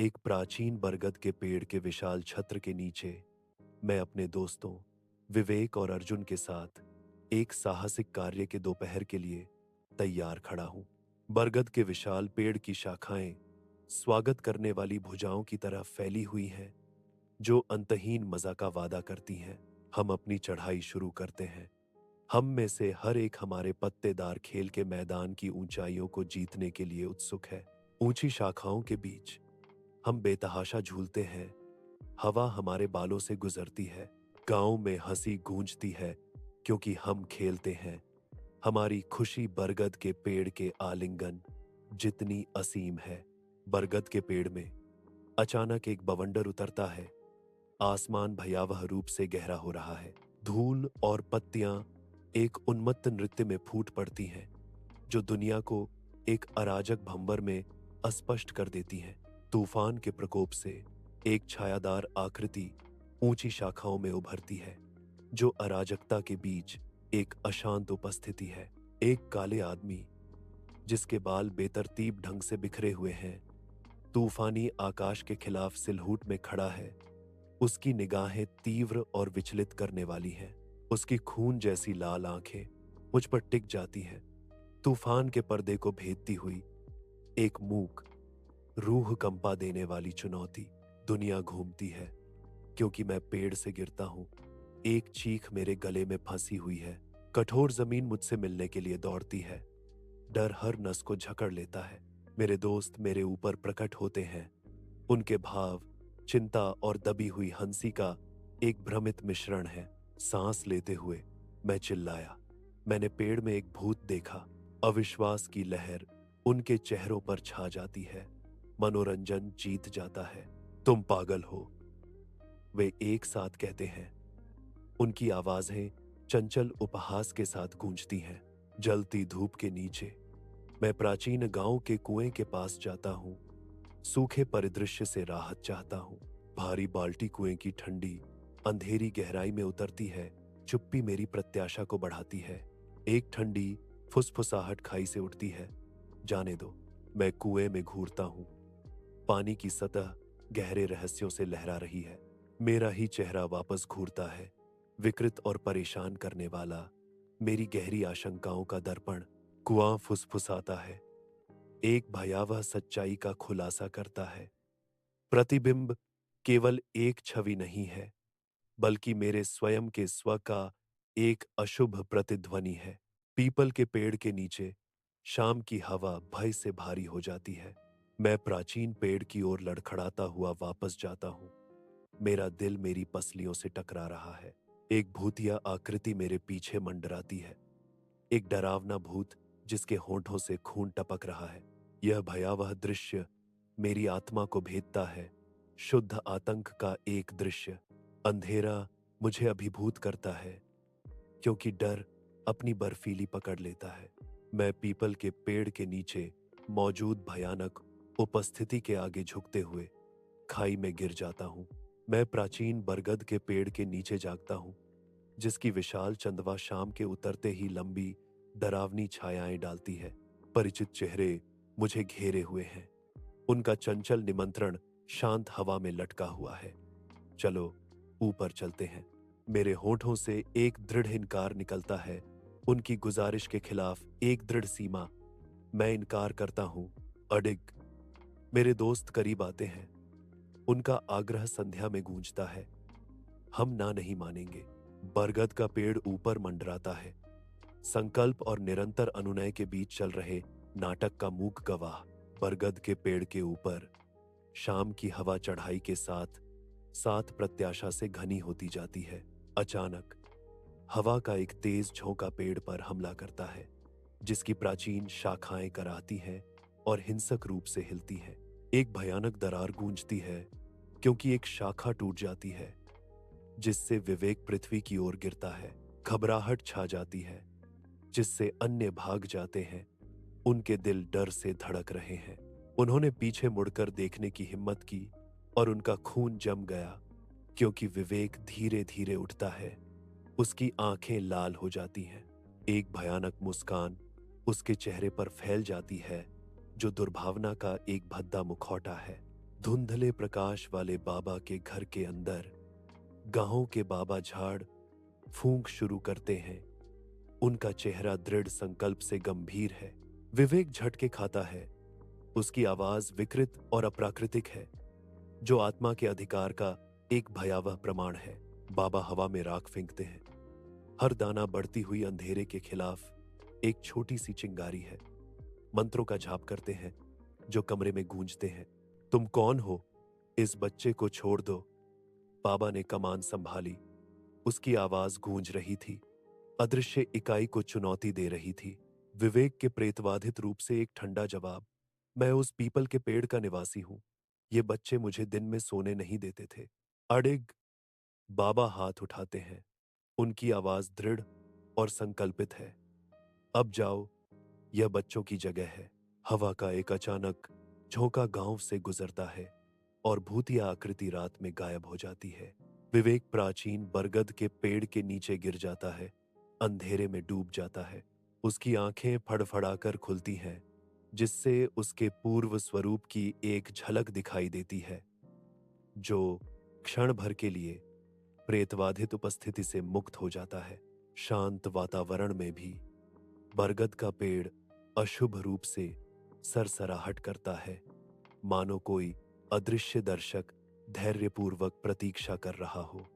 एक प्राचीन बरगद के पेड़ के विशाल छत्र के नीचे मैं अपने दोस्तों विवेक और अर्जुन के साथ एक साहसिक कार्य के दोपहर के लिए तैयार खड़ा हूं। बरगद के विशाल पेड़ की शाखाएं स्वागत करने वाली भुजाओं की तरह फैली हुई हैं, जो अंतहीन मजा का वादा करती हैं। हम अपनी चढ़ाई शुरू करते हैं। हम में से हर एक हमारे पत्तेदार खेल के मैदान की ऊंचाइयों को जीतने के लिए उत्सुक है। ऊंची शाखाओं के बीच हम बेतहाशा झूलते हैं। हवा हमारे बालों से गुजरती है। गांव में हंसी गूंजती है क्योंकि हम खेलते हैं। हमारी खुशी बरगद के पेड़ के आलिंगन जितनी असीम है। बरगद के पेड़ में अचानक एक बवंडर उतरता है। आसमान भयावह रूप से गहरा हो रहा है। धूल और पत्तियां एक उन्मत्त नृत्य में फूट पड़ती हैं, जो दुनिया को एक अराजक भंवर में अस्पष्ट कर देती हैं। तूफान के प्रकोप से एक छायादार आकृति ऊंची शाखाओं में उभरती है, जो अराजकता के बीच एक अशांत उपस्थिति है। एक काले आदमी, जिसके बाल बेतरतीब ढंग से बिखरे हुए हैं, तूफानी आकाश के खिलाफ सिलहूट में खड़ा है। उसकी निगाहें तीव्र और विचलित करने वाली हैं। उसकी खून जैसी लाल आंखें मुझ पर टिक जाती हैं। तूफान के पर्दे को भेदती हुई एक मूक, रूह कंपा देने वाली चुनौती। दुनिया घूमती है क्योंकि मैं पेड़ से गिरता हूं। एक चीख मेरे गले में फंसी हुई है। कठोर जमीन मुझसे मिलने के लिए दौड़ती है। डर हर नस को जकड़ लेता है। मेरे दोस्त मेरे ऊपर प्रकट होते हैं। उनके भाव चिंता और दबी हुई हंसी का एक भ्रमित मिश्रण है। सांस लेते हुए मैं चिल्लाया, मैंने पेड़ में एक भूत देखा। अविश्वास की लहर उनके चेहरों पर छा जाती है। मनोरंजन जीत जाता है। तुम पागल हो, वे एक साथ कहते हैं। उनकी आवाजें चंचल उपहास के साथ गूंजती हैं। जलती धूप के नीचे मैं प्राचीन गांव के कुएं के पास जाता हूं। सूखे परिदृश्य से राहत चाहता हूं। भारी बाल्टी कुएं की ठंडी अंधेरी गहराई में उतरती है। चुप्पी मेरी प्रत्याशा को बढ़ाती है। एक ठंडी फुसफुसाहट खाई से उठती है। जाने दो, मैं कुएं में घूरता हूं। पानी की सतह गहरे रहस्यों से लहरा रही है। मेरा ही चेहरा वापस घूरता है, विकृत और परेशान करने वाला। मेरी गहरी आशंकाओं का दर्पण कुआं फुसफुसाता है, एक भयावह सच्चाई का खुलासा करता है। प्रतिबिंब केवल एक छवि नहीं है, बल्कि मेरे स्वयं के स्व का एक अशुभ प्रतिध्वनि है। पीपल के पेड़ के नीचे शाम की हवा भय से भारी हो जाती है। मैं प्राचीन पेड़ की ओर लड़खड़ाता हुआ वापस जाता हूं। मेरा दिल मेरी पसलियों से टकरा रहा है। एक भूतिया आकृति मेरे पीछे मंडराती है। एक डरावना भूत जिसके होंठों से खून टपक रहा है। यह भयावह दृश्य मेरी आत्मा को भेदता है। शुद्ध आतंक का एक दृश्य। अंधेरा मुझे अभिभूत करता है, क्योंकि डर अपनी बर्फीली पकड़ लेता है। मैं पीपल के पेड़ के नीचे मौजूद भयानक उपस्थिति के आगे झुकते हुए खाई में गिर जाता हूं। मैं प्राचीन बरगद के पेड़ के नीचे जागता हूं, जिसकी विशाल चंदवा शाम के उतरते ही लंबी डरावनी छायाएं डालती है। परिचित चेहरे मुझे घेरे हुए हैं। उनका चंचल निमंत्रण शांत हवा में लटका हुआ है। चलो ऊपर चलते हैं। मेरे होठों से एक दृढ़ इनकार निकलता है। उनकी गुजारिश के खिलाफ एक दृढ़ सीमा। मैं इनकार करता हूं, अडिग। मेरे दोस्त करीब आते हैं। उनका आग्रह संध्या में गूंजता है, हम ना नहीं मानेंगे। बरगद का पेड़ ऊपर मंडराता है, संकल्प और निरंतर अनुनय के बीच चल रहे नाटक का मूक गवाह। बरगद के पेड़ के ऊपर शाम की हवा चढ़ाई के साथ साथ प्रत्याशा से घनी होती जाती है। अचानक हवा का एक तेज झोंका पेड़ पर हमला करता है, जिसकी प्राचीन शाखाएं कराहती हैं और हिंसक रूप से हिलती हैं। एक भयानक दरार गूंजती है, क्योंकि एक शाखा टूट जाती है, जिससे विवेक पृथ्वी की ओर गिरता है। घबराहट छा जाती है, जिससे अन्य भाग जाते हैं। उनके दिल डर से धड़क रहे हैं। उन्होंने पीछे मुड़कर देखने की हिम्मत की और उनका खून जम गया, क्योंकि विवेक धीरे धीरे उठता है। उसकी आंखें लाल हो जाती हैं। एक भयानक मुस्कान उसके चेहरे पर फैल जाती है, जो दुर्भावना का एक भद्दा मुखौटा है। धुंधले प्रकाश वाले बाबा के घर के अंदर गांव के बाबा झाड़ फूंक शुरू करते हैं। उनका चेहरा दृढ़ संकल्प से गंभीर है। विवेक झटके खाता है। उसकी आवाज विकृत और अप्राकृतिक है, जो आत्मा के अधिकार का एक भयावह प्रमाण है। बाबा हवा में राख फेंकते हैं। हर दाना बढ़ती हुई अंधेरे के खिलाफ एक छोटी सी चिंगारी है। मंत्रों का जाप करते हैं जो कमरे में गूंजते हैं। तुम कौन हो? इस बच्चे को छोड़ दो। बाबा ने कमान संभाली। उसकी आवाज गूंज रही थी, अदृश्य इकाई को चुनौती दे रही थी। विवेक के प्रेतवाधित रूप से एक ठंडा जवाब, मैं उस पीपल के पेड़ का निवासी हूं। ये बच्चे मुझे दिन में सोने नहीं देते थे। अडिग। बाबा हाथ उठाते हैं। उनकी आवाज दृढ़ और संकल्पित है। अब जाओ, यह बच्चों की जगह है। हवा का एक अचानक झोंका गांव से गुजरता है और भूतिया आकृति रात में गायब हो जाती है। विवेक प्राचीन बरगद के पेड़ के नीचे गिर जाता है, अंधेरे में डूब जाता है। उसकी आंखें फड़फड़ाकर खुलती हैं, जिससे उसके पूर्व स्वरूप की एक झलक दिखाई देती है, जो क्षण भर के लिए प्रेतवाधित उपस्थिति से मुक्त हो जाता है। शांत वातावरण में भी बरगद का पेड़ अशुभ रूप से सरसराहट करता है, मानो कोई अदृश्य दर्शक धैर्यपूर्वक प्रतीक्षा कर रहा हो।